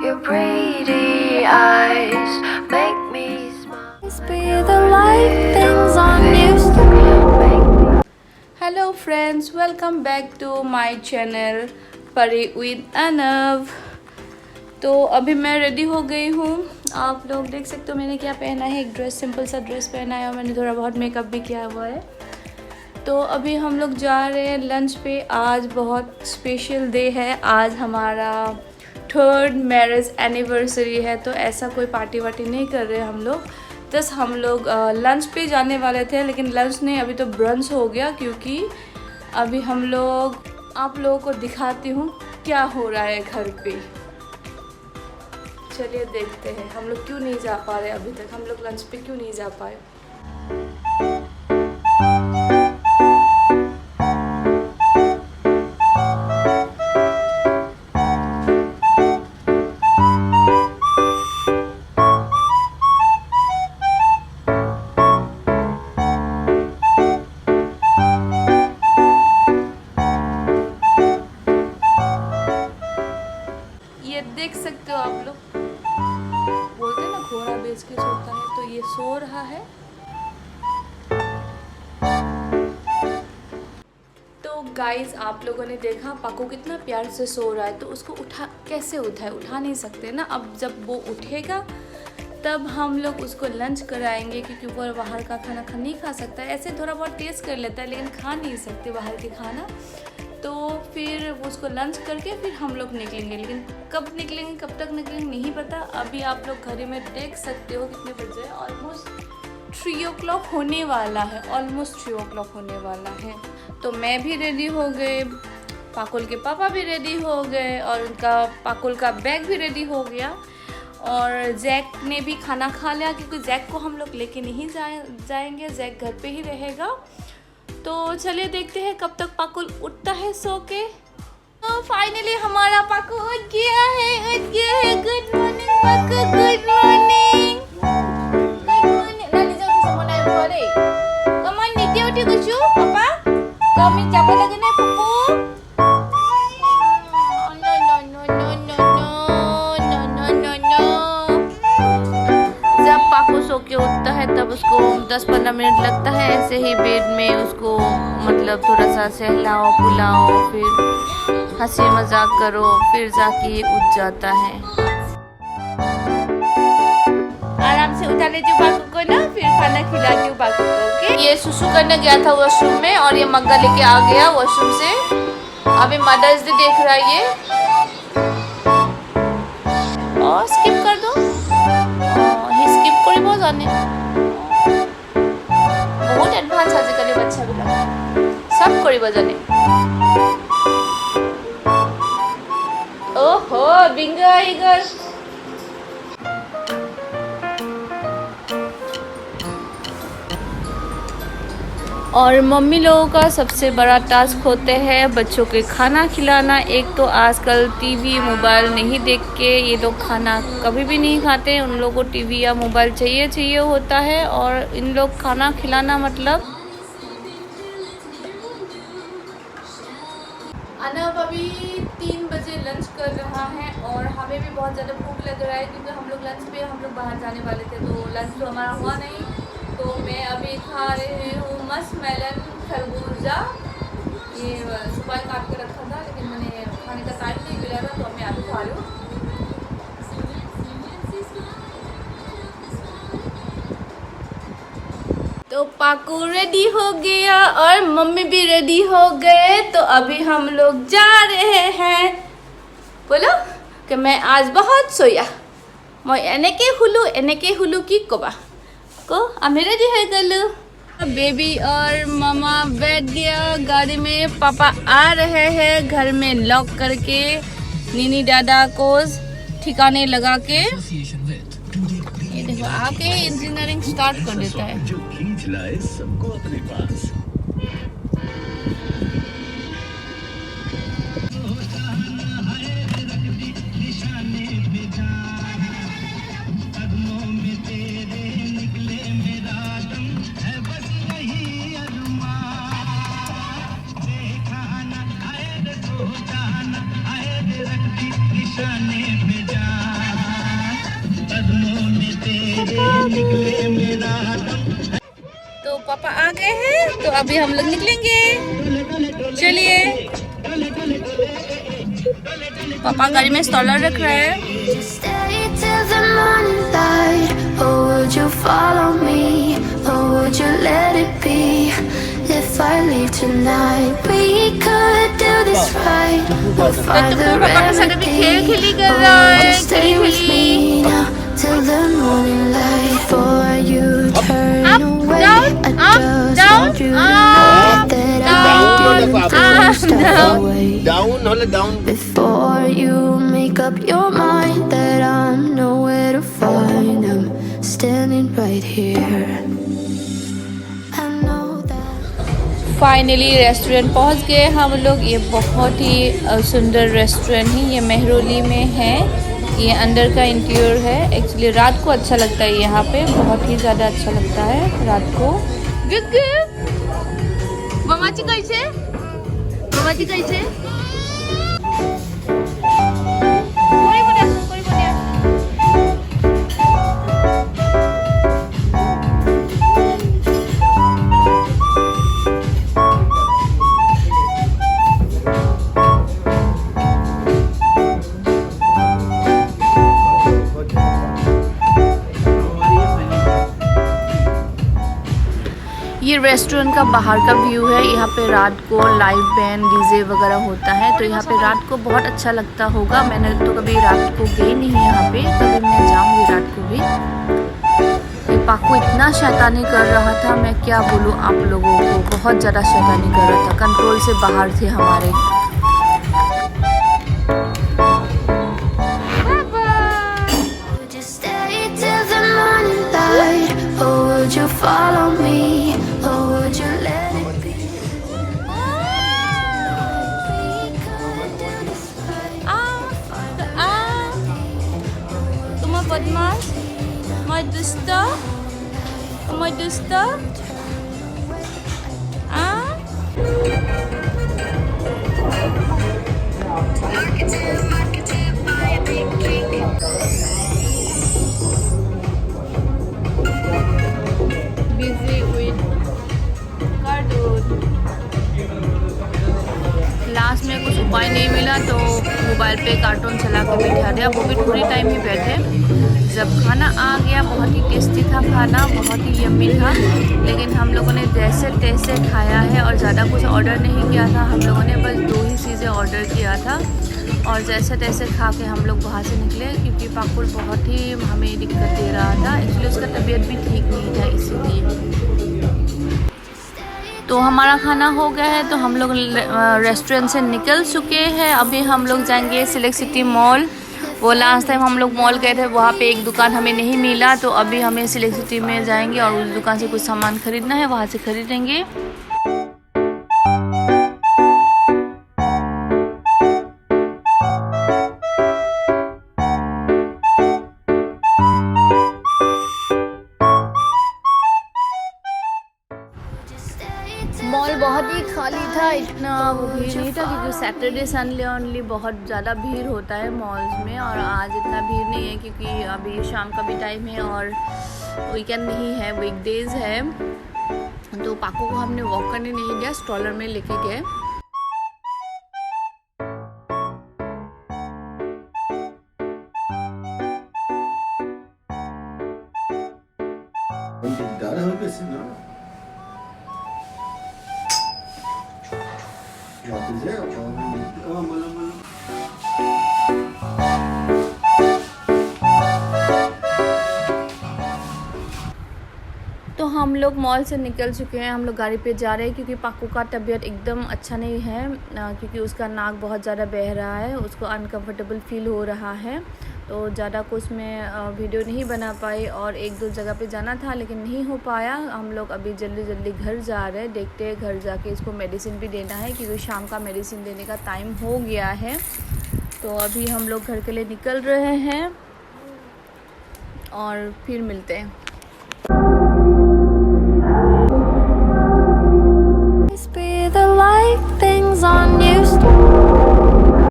Your pretty eyes make me smile. Be the light things on used to make me. Hello friends, welcome back to my channel Pari with Anav. तो अभी मैं ready हो गई हूँ। आप लोग देख सकते हो मैंने क्या पहना है। एक ड्रेस, सिंपल सा ड्रेस पहना है और मैंने थोड़ा बहुत मेकअप भी किया हुआ है। तो अभी हम लोग जा रहे हैं लंच पे। आज बहुत स्पेशल डे है। आज हमारा 3rd मैरिज एनिवर्सरी है। तो ऐसा कोई पार्टी वार्टी नहीं कर रहे हम लोग। जस्ट हम लोग लंच पे जाने वाले थे, लेकिन लंच नहीं, अभी तो ब्रंच हो गया। क्योंकि अभी हम लोग आप लोगों को दिखाती हूँ क्या हो रहा है घर पे। चलिए देखते हैं हम लोग क्यों नहीं जा पा रहे अभी तक। हम लोग लंच पे क्यों नहीं जा पाए। ये देख सकते हो आप लोग, बोलते हैं ना घोड़ा बेच के सोता है, तो ये सो रहा है। तो गाइस, आप लोगों ने देखा पाको कितना प्यार से सो रहा है। तो उसको कैसे उठा नहीं सकते ना। अब जब वो उठेगा तब हम लोग उसको लंच कराएंगे, क्योंकि वो बाहर का खाना नहीं खा सकता है। ऐसे थोड़ा बहुत टेस्ट कर लेता है, लेकिन खा नहीं सकते बाहर के खाना। तो फिर उसको लंच करके फिर हम लोग निकलेंगे। लेकिन कब निकलेंगे, कब तक निकलेंगे नहीं पता। अभी आप लोग घड़ी में देख सकते हो कितने बजे। ऑलमोस्ट 3 o'clock होने वाला है। ऑलमोस्ट 3 o'clock होने वाला है। तो मैं भी रेडी हो गए, पाकुल के पापा भी रेडी हो गए, और उनका पाकुल का बैग भी रेडी हो गया। और जैक ने भी खाना खा लिया, क्योंकि जैक को हम लोग लेके नहीं जाएंगे। जैक घर पे ही रहेगा। तो चलिए देखते हैं कब तक पाकुल उठता है सो के। तो फाइनली हमारा पाकु उठ गया है। Good morning Paku, good morning. Good morning. Nanti jauh sama naik balik. Come on, Nitya udah gusu, Papa. Kami capek lagi naik pupu. जब पाकु सो के उठता है तब उसको 10-15 मिनट लगता है ऐसे ही बेड में उसको, मतलब थोड़ा सा सहलाओ बुलाओ, फिर हंसी मजाक करो, फिर जाके उठ जाता है। आराम से उठा लेती हूँ पाकु को ना, फिर खाना खिलाती हूँ पाकु को। ओके। ये सुसु करने गया था वॉशरूम में, और ये मग्गा लेके आ गया वॉशरूम से। अभी मदर्स डे देख रहा है ये। और स्किप कर दो। स्किप करिब जाने बहुत एडभांस आजिकाली बच्चा बिलाक सब करिब जाने। ओहो बिंगो आई गल। और मम्मी लोगों का सबसे बड़ा टास्क होते हैं बच्चों के खाना खिलाना। एक तो आजकल टीवी मोबाइल नहीं देख के ये लोग खाना कभी भी नहीं खाते। उन लोगों को टीवी या मोबाइल चाहिए होता है। और इन लोग खाना खिलाना मतलब। अनव अभी 3 बजे लंच कर रहा है, और हमें भी बहुत ज़्यादा भूख लग रहा है, क्योंकि हम लोग लंच पे हम लोग बाहर जाने वाले थे। तो लंच तो हमारा हुआ नहीं। तो मैं अभी खा रही हूँ मस्कमेलन खरबूजा। ये सुबह काट के रखा था, लेकिन मैंने खाने का टाइम नहीं मिला था, तो मैं अभी खा रही हूँ। तो पाकू रेडी हो गया और मम्मी भी रेडी हो गए। तो अभी हम लोग जा रहे हैं। बोलो कि मैं आज बहुत सोया। मैं एनेके हुलू की कोबा को आमी रेडी हो गलू। बेबी और मामा बैठ गया गाड़ी में। पापा आ रहे हैं घर में लॉक करके, नीनी दादा को ठिकाने लगा के। ये देखो आके इंजीनियरिंग स्टार्ट कर देता है। जो खींच लाए सबको अपने पास। निशाने पे जा पापा आ गए हैं तो अभी हम लोग निकलेंगे। चलिए, पापा गाड़ी में स्टॉलर रख रहे हैं। Stay till the morning light, or would you follow me, or would you let it be? If I leave tonight, we could do this right. We'll find the remedy. Or will you stay with me now till the morning light? Before you turn away, I just want you to know that I didn't throw stuff away. Down. Before you make up your mind that I'm nowhere to find, I'm standing right here. I know that. Finally restaurant पहुंच गए हम लोग। ये बहुत ही सुंदर restaurant है, ये मेहरौली में है। ये अंदर का इंटीरियर है। एक्चुअली रात को अच्छा लगता है, यहाँ पे बहुत ही ज़्यादा अच्छा लगता है रात को। मामाची कैसे? मामाची कैसे? ये रेस्टोरेंट का बाहर का व्यू है। यहाँ पे रात को लाइव बैंड डीजे वगैरह होता है, तो यहाँ पे रात को बहुत अच्छा लगता होगा। मैंने तो कभी रात को गई नहीं यहाँ पे, कभी मैं जाऊँगी रात को भी। ये पाकू इतना शैतानी कर रहा था, मैं क्या बोलूँ आप लोगों को, बहुत ज़्यादा शैतानी कर रहा था, कंट्रोल से बाहर थे हमारे। Would you stay till the morning light, or would you follow me, or would you let it be? We could do this right. Tuma badmash, my dusta, my dusta. Busy with cartoon. Last में कुछ उपाय नहीं मिला तो mobile पे cartoon चला के बैठा दिया, वो भी थोड़ी टाइम ही बैठे। जब खाना आ गया, बहुत ही टेस्टी था खाना, बहुत ही यम्मी था, लेकिन हम लोगों ने जैसे तैसे खाया है और ज़्यादा कुछ ऑर्डर नहीं किया था। हम लोगों ने बस 2 ही चीज़ें ऑर्डर किया था और जैसे तैसे खा के हम लोग वहाँ से निकले, क्योंकि पाकुर बहुत ही हमें दिक्कत दे रहा था। एक्चुअली उसका तबीयत भी ठीक नहीं था, इसीलिए। तो हमारा खाना हो गया है, तो हम लोग रेस्टोरेंट से निकल चुके हैं। अभी हम लोग जाएंगे सिलेक्ट सिटी मॉल। वो लास्ट टाइम हम लोग मॉल गए थे, वहाँ पे एक दुकान हमें नहीं मिला, तो अभी हमें सिलेक्ट सिटी में जाएंगे और उस दुकान से कुछ सामान खरीदना है, वहाँ से खरीदेंगे। मॉल बहुत ही खाली था, इतना वो भीड़ नहीं था, क्योंकि सैटरडे संडे ओनली बहुत ज़्यादा भीड़ होता है मॉल्स में, और आज इतना भीड़ नहीं है क्योंकि अभी शाम का भी टाइम है और वीकेंड नहीं है, वीकडेज है। तो पाकू को हमने वॉक करने नहीं दिया, स्ट्रॉलर में लेके गए। तो हम लोग मॉल से निकल चुके हैं, हम लोग गाड़ी पे जा रहे हैं, क्योंकि पाकू का तबीयत एकदम अच्छा नहीं है, क्योंकि उसका नाक बहुत ज़्यादा बह रहा है, उसको अनकंफर्टेबल फील हो रहा है। तो ज़्यादा कुछ मैं वीडियो नहीं बना पाई और 1-2 जगह पे जाना था, लेकिन नहीं हो पाया। हम लोग अभी जल्दी जल्दी घर जा रहे हैं, देखते हैं घर जाके इसको मेडिसिन भी देना है, क्योंकि शाम का मेडिसिन देने का टाइम हो गया है। तो अभी हम लोग घर के लिए निकल रहे हैं और फिर मिलते हैं।